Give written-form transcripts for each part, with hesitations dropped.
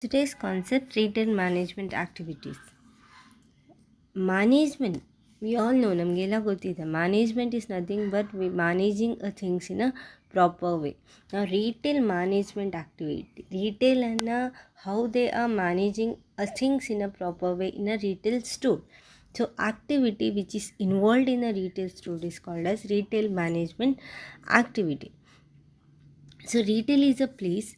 Today's concept, retail management activities. Management, we all know ನಮಗೆಲ್ಲ ಗೊತ್ತಿದೆ management is nothing but we managing a things in a proper way. Now retail management activity, retail and how they are managing a things in a proper way in a retail store. So activity which is involved in a retail store is called as retail management activity. So retail is a place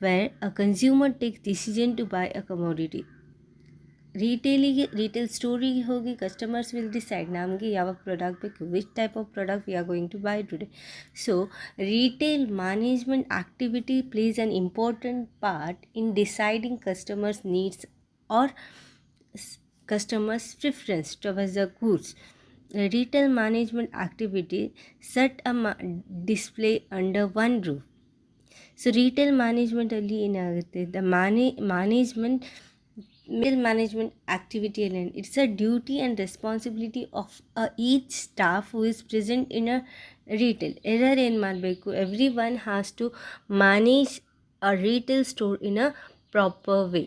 where a consumer takes decision to buy a commodity. Retail ಸ್ಟೋರಿಗೆ ಹೋಗಿ customers will decide ನಮಗೆ ಯಾವ product ಬೇಕು, which type of product we are going to buy today. So retail management activity places an important part in deciding customers needs are customers' preference towards the goods. Retail management activity set a display under one roof. So retail management ಅಲ್ಲಿ ಏನಾಗುತ್ತೆ, the management activity alone, it's a duty and responsibility of each staff who is present in a retail. Error ಏನು ಮಾಡಬೇಕು, everyone has to manage a retail store in a proper way.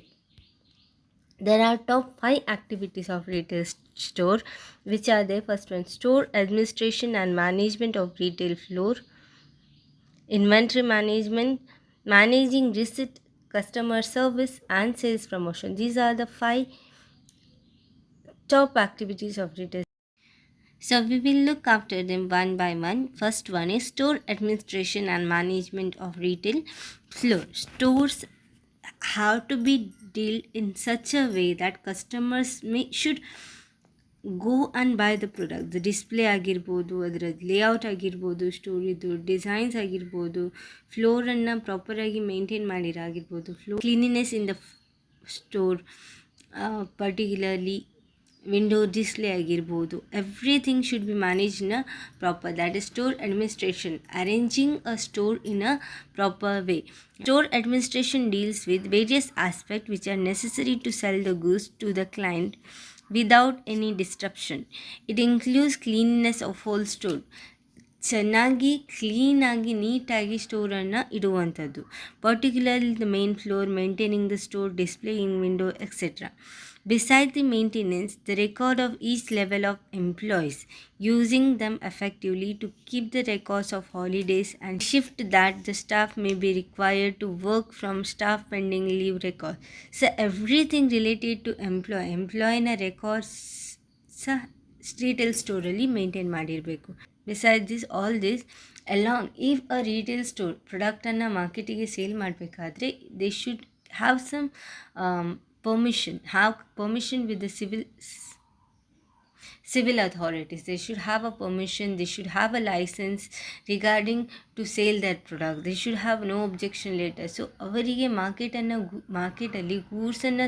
There are top 5 activities of retail store, which are there. First one, store administration and management of retail floor, inventory management, managing receipt, customer service and sales promotion. These are the 5 top activities of retail. So we will look after them one by one. First one is store administration and management of retail floor. Stores have to be dealt in such a way that customers should go and buy the product. Display ಆಗಿರ್ಬೋದು, ಅದರ layout ಆಗಿರ್ಬೋದು, ಸ್ಟೋರಿದು designs ಆಗಿರ್ಬೋದು, ಫ್ಲೋರನ್ನು ಪ್ರಾಪರಾಗಿ maintain ಮಾಡಿರಾಗಿರ್ಬೋದು, cleanliness in the store, particularly window display ಆಗಿರ್ಬೋದು, everything should be manage in a proper. That is store administration, arranging a store in a proper way. Store administration deals with various aspects which are necessary to sell the goods to the client without any disruption. It includes cleanliness of whole store. ಚೆನ್ನಾಗಿ ಕ್ಲೀನಾಗಿ ನೀಟಾಗಿ ಸ್ಟೋರನ್ನು ಇಡುವಂಥದ್ದು. Particularly the main floor, maintaining the store, displaying window etcetera. Besides the maintenance, the record of each level of employees, using them effectively to keep the records of holidays and shift that the staff may be required to work from staff pending leave record. So everything related to employee records retail store ಅಲ್ಲಿ maintain ಮಾಡಿರಬೇಕು. Besides this, all this along, if a retail store ಪ್ರಾಡಕ್ಟನ್ನು ಮಾರ್ಕೆಟಿಗೆ sale ಮಾಡಬೇಕಾದ್ರೆ they should have some permission with the civil authorities. They should have a permission, they should have a license regarding to sell their product. They should have no objection letter. So ಅವರಿಗೆ ಮಾರ್ಕೆಟಲ್ಲಿ ಗೂಡ್ಸನ್ನು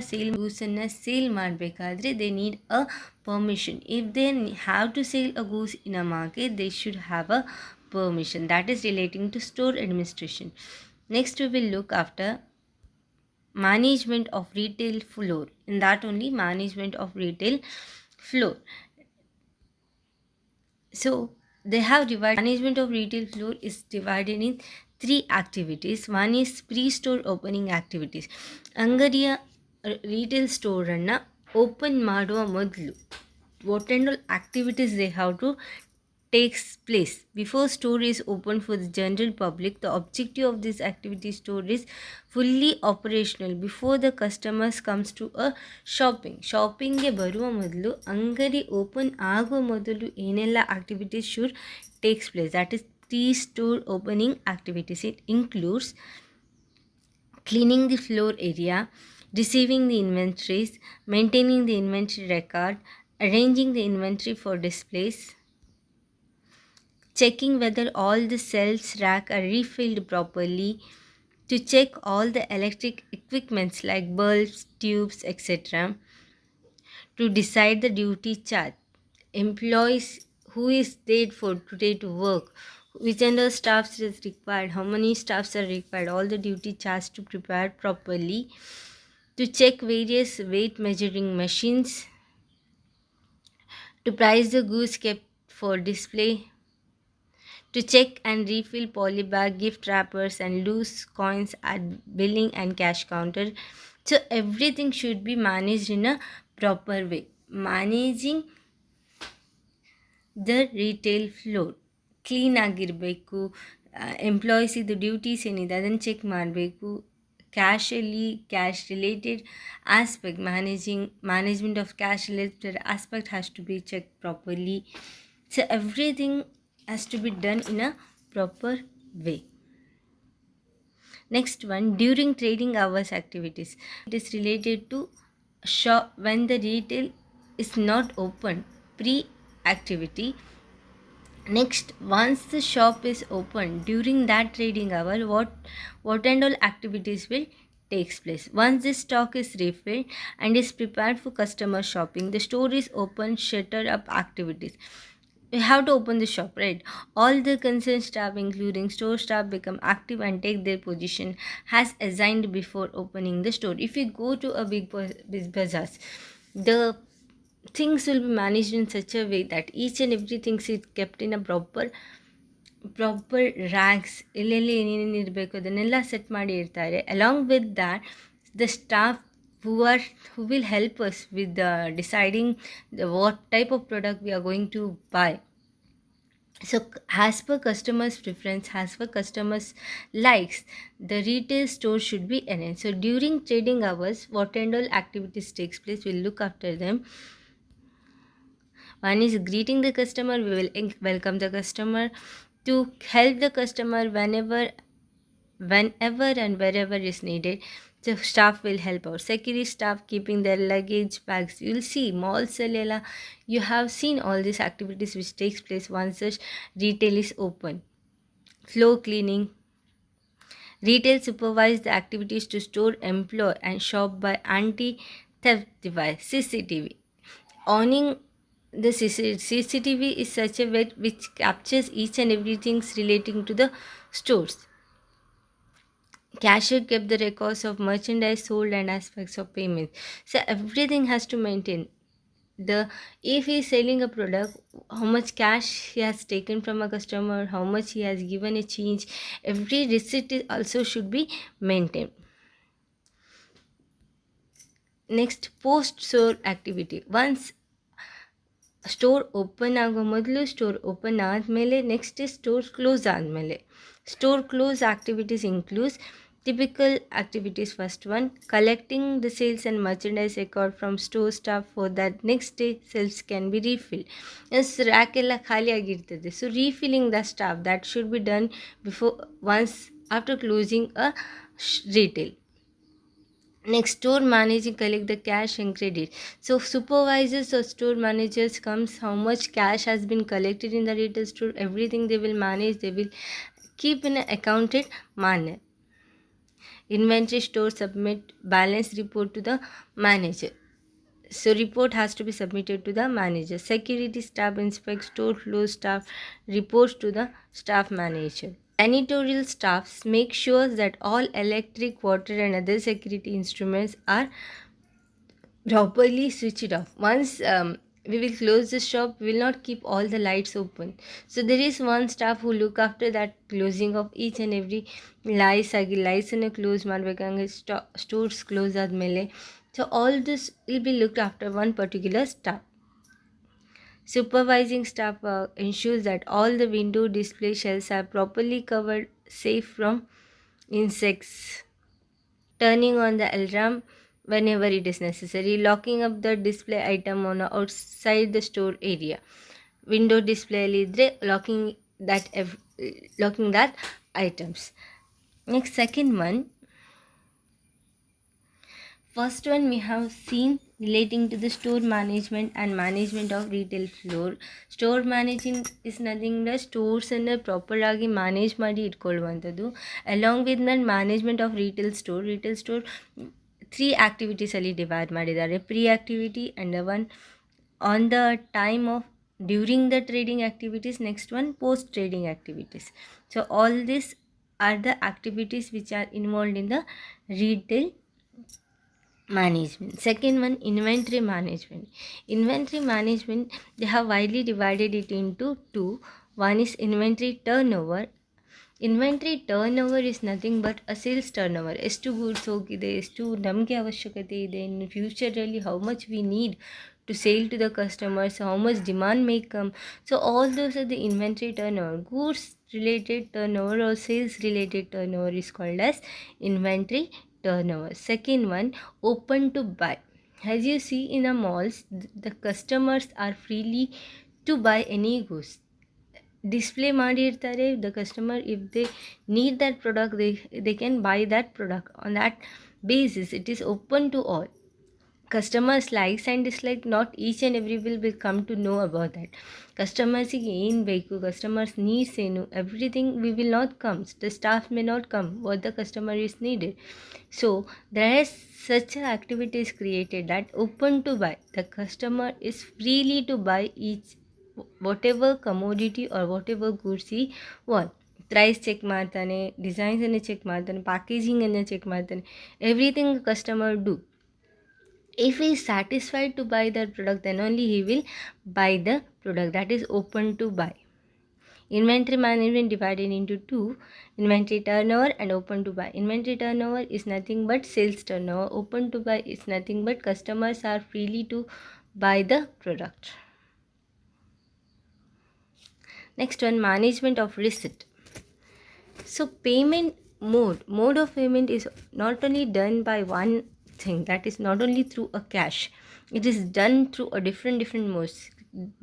sale ಮಾಡಬೇಕಾದ್ರೆ they need a permission. If they have to sell a goods in a market, they should have a permission. That is relating to store administration. Next we will look after management of retail floor. In that only, management of retail floor. So they have divided, management of retail floor is divided in 3 activities. One is pre-store opening activities. ಅಂಗಡಿಯ retail ಸ್ಟೋರನ್ನು open ಮಾಡುವ ಮೊದಲು what and all activities they have to takes place before store is open for the general public. The objective of this activity store is fully operational before the customers comes to a ಶಾಪಿಂಗ್ಗೆ ಬರುವ ಮೊದಲು, ಅಂಗಡಿ open ಆಗುವ ಮೊದಲು ಏನೆಲ್ಲ activities should takes place, that is pre-store opening activities. It includes cleaning the floor area, receiving the inventories, maintaining the inventory record, arranging the inventory for displays, checking whether all the shelves rack are refilled properly, to check all the electric equipments like bulbs, tubes, etc., to decide the duty charge, employees who is there for today to work, which number of staffs is required, how many staffs are required, all the duty charge to prepare properly, to check various weight measuring machines, to price the goods kept for display, to check and refill polybag, gift wrappers and loose coins at billing and cash counter, So everything should be managed in a proper way. Managing the retail floor clean ಆಗಿರಬೇಕು. Employees ಇದು duties ಏನಿದೆ ಅದನ್ನು check ಮಾಡಬೇಕು. Cash related aspect, management of cash related aspect has to be check properly. So everything has to be done in a proper way. Next one, during trading hours activities. It is related to shop when the retail is not open, pre-activity. Next, once the shop is open, during that trading hour, what and all activities will takes place. Once the stock is refilled and is prepared for customer shopping, the store is open, shutter up activities. We have to open the shop, right? All the concerned staff, including store staff, become active and take their position as assigned before opening the store. If you go to a big bazaars, the things will be managed in such a way that each and everything is kept in a proper racks. ಎಲ್ಲೆಲ್ಲಿ ಏನೇನೇನು ಇರಬೇಕು ಅದನ್ನೆಲ್ಲ set ಮಾಡಿ ಇರ್ತಾರೆ. Along with that the staff who will help us with deciding what type of product we are going to buy. So as per customers' preference, as per customers' likes, the retail store should be enhanced. So during trading hours, what and all activities takes place, we'll look after them. One is greeting the customer. We will welcome the customer. To help the customer whenever and wherever is needed. So staff will help out. Security staff keeping their luggage bags. You'll see malls allela. You have seen all these activities which takes place once the retail is open. Floor cleaning. Retail supervise the activities to store, employ and shop by anti-theft device CCTV. Owning the CCTV is such a way which captures each and everything relating to the stores. Cashier kept the records of merchandise sold and aspects of payment. So everything has to maintain. If he is selling a product, how much cash he has taken from a customer, how much he has given a change, every receipt also should be maintained. Next, post-store activity. Once store open ಆಗೋ ಮೊದಲು, store open ಆದಮೇಲೆ, next store close ಆದಮೇಲೆ. Store close activities includes typical activities. First one, collecting the sales and merchandise record from store staff for that next day sales can be refilled. Yes, rack ಎಲ್ಲ ಖಾಲಿ ಆಗಿರ್ತದೆ. So refilling the staff, that should be done once after closing a retail. Next, store managing collect the cash and credit. So supervisors or store managers comes how much cash has been collected in the retail store, everything they will manage, they will keep in an accounted manner. Inventory store submit balance report to the manager. So report has to be submitted to the manager. Security staff inspect store floor staff reports to the staff manager. Janitorial staffs make sure that all electric, water and other security instruments are properly switched off. Once we will close the shop, we will not keep all the lights open. So there is one staff who look after that closing of each and every lights ಅನ್ನು close ಮಾಡಬೇಕಂಗೆ stores close ಆದಮೇಲೆ. So all this will be looked after one particular staff. Supervising staff ensures that all the window display shelves are properly covered, safe from insects. Turning on the alarm whenever it is necessary. Locking up the display item on outside the store area. Window display lidre locking that items. Next, second one. First one we have seen relating to the store management and management of retail floor. Store managing is nothing but stores ಅನ್ನು proper ಆಗಿ manage ಮಾಡಿ ಇಟ್ಕೊಳ್ಳುವಂಥದ್ದು. Along with that management of retail store 3 ಆ್ಯಕ್ಟಿವಿಟೀಸಲ್ಲಿ divide ಮಾಡಿದ್ದಾರೆ. Pre activity and one on the time of during the trading activities. Next one post trading activities. So all these are the activities which are involved in the retail management. Second one, inventory management. Inventory management, they have widely divided it into two. One is inventory turnover inventory turnover is nothing but a sales turnover. ಎಷ್ಟು goods ಹೋಗಿದೆ, ಎಷ್ಟು ನಮಗೆ ಅವಶ್ಯಕತೆ ಇದೆ, in ಫ್ಯೂಚರಲ್ಲಿ how much we need to sell to the customers, how much demand may come. So all those are the inventory turnover. Goods related turnover or sales related turnover is called as inventory turnover. Second one, open to buy. As you see in the malls, the customers are freely to buy any goods. Display ಮಾಡಿರ್ತಾರೆ. The customer if they need that product they can buy that product. On that basis it is open to all. Customers likes and dislike not each and every will come to know about that. ಕಸ್ಟಮರ್ಸಿಗೆ ಏನು ಬೇಕು, customers needs ಏನು, everything we will not comes. The staff may not come what the customer is needed. So there is such activities created that open to buy. The customer is freely to buy each whatever commodity or whatever goods he want. Price check ಮಾಡ್ತಾನೆ, ಡಿಸೈನ್ಸನ್ನು check ಮಾಡ್ತಾನೆ, ಪ್ಯಾಕೇಜಿಂಗನ್ನು check ಮಾಡ್ತಾನೆ. Everything customer do. If he is satisfied to buy that product, then only he will buy the product. That is open to buy. Inventory management divided into two: inventory turnover and open to buy. Inventory turnover is nothing but sales turnover. Open to buy is nothing but customers are freely to buy the product. Next one, management of receipt. So payment mode of payment is not only done by one thing, that is not only through a cash. It is done through a different modes.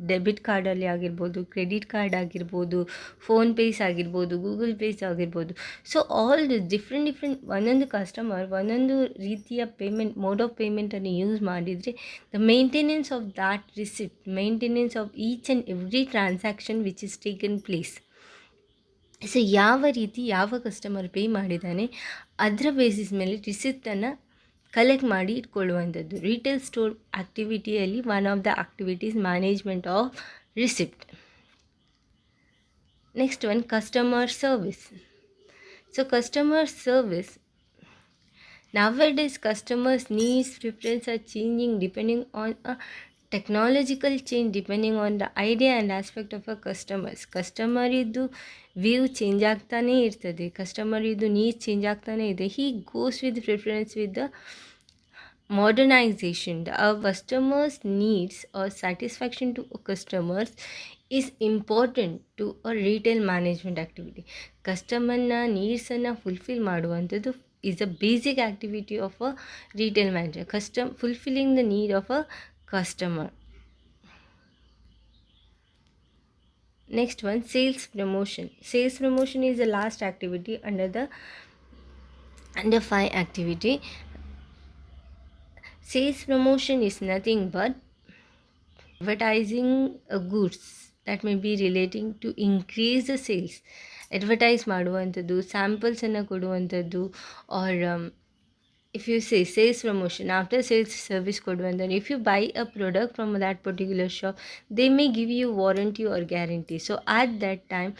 Debit ಕಾರ್ಡಲ್ಲಿ ಆಗಿರ್ಬೋದು, credit card ಆಗಿರ್ಬೋದು, ಫೋನ್ಪೇಸ್ ಆಗಿರ್ಬೋದು, Google phase ಆಗಿರ್ಬೋದು. So all different ಒಂದೊಂದು customer ಒಂದೊಂದು ರೀತಿಯ payment mode of ಪೇಮೆಂಟನ್ನು use ಮಾಡಿದರೆ the maintenance of that receipt, maintenance of each and every transaction which is taken place. So ಯಾವ ರೀತಿ ಯಾವ ಕಸ್ಟಮರ್ ಪೇ ಮಾಡಿದ್ದಾನೆ ಅದರ ಬೇಸಿಸ್ ಮೇಲೆ ರಿಸಿಪ್ಟನ್ನು ಕಲೆಕ್ಟ್ ಮಾಡಿ ಇಟ್ಕೊಳ್ಳುವಂಥದ್ದು. ರಿಟೇಲ್ ಸ್ಟೋರ್ ಆ್ಯಕ್ಟಿವಿಟಿಯಲ್ಲಿ one of the activities management of receipt. Next one, customer service. So customer service, nowadays customers needs preference are changing depending on a technological change, depending on the idea and aspect of a customers. Customer ಇದ್ದು view change ಆಗ್ತಾನೇ ಇರ್ತದೆ, customer ಇದ್ದು needs change ಆಗ್ತಾನೇ ಇದೆ. He goes with preference with the modernization. Our customers needs or satisfaction to customers is important to a retail management activity. ಕಸ್ಟಮರ್ನ ನೀಡ್ಸನ್ನು fulfil ಮಾಡುವಂಥದ್ದು is a basic activity of a retail manager. Fulfilling the need of a customer. Next one, sales promotion. Sales promotion is the last activity under 5 activity. Sales promotion is nothing but advertising goods that may be relating to increase the sales. Advertise ಮಾಡುವಂಥದ್ದು, ಸ್ಯಾಂಪಲ್ಸನ್ನು ಕೊಡುವಂಥದ್ದು, or if you sales promotion, after sales service ಕೊಡುವಂಥದ್ದು. If you buy a product from that particular shop, they may give you warranty or guarantee. So at that time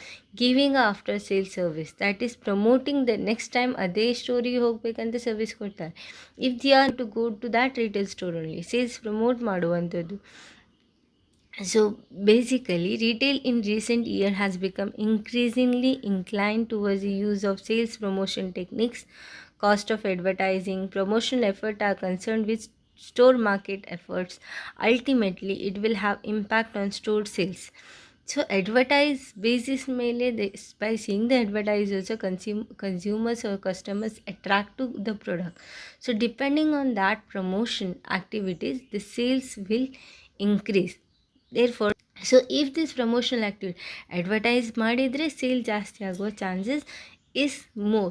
giving after sale service, that is promoting the next time ಅದೇ ಸ್ಟೋರಿಗೆ ಹೋಗಬೇಕಂತ service ಕೊಡ್ತಾರೆ. If they are to go to that retail store only, sales promote ಮಾಡುವಂಥದ್ದು. So basically, retail in recent year has become increasingly inclined towards the use of sales promotion techniques. Cost of advertising, promotional effort are concerned with store market efforts. Ultimately, it will have impact on store sales. So advertise basis mele, by seeing the advertisers, consumers or customers attract to the product. So depending on that promotion activities, the sales will increase. Therefore, so if this promotional activity advertise ಮಾಡಿದರೆ sale ಜಾಸ್ತಿ ಆಗುವ chances is more.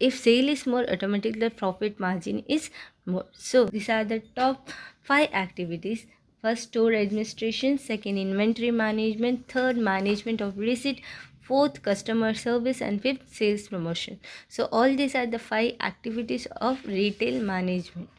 If sale is more, automatically the profit margin is more. So these are the top 5 activities. First, store administration. Second, inventory management. Third, management of receipt. Fourth, customer service. And fifth, sales promotion. So all these are the 5 activities of retail management.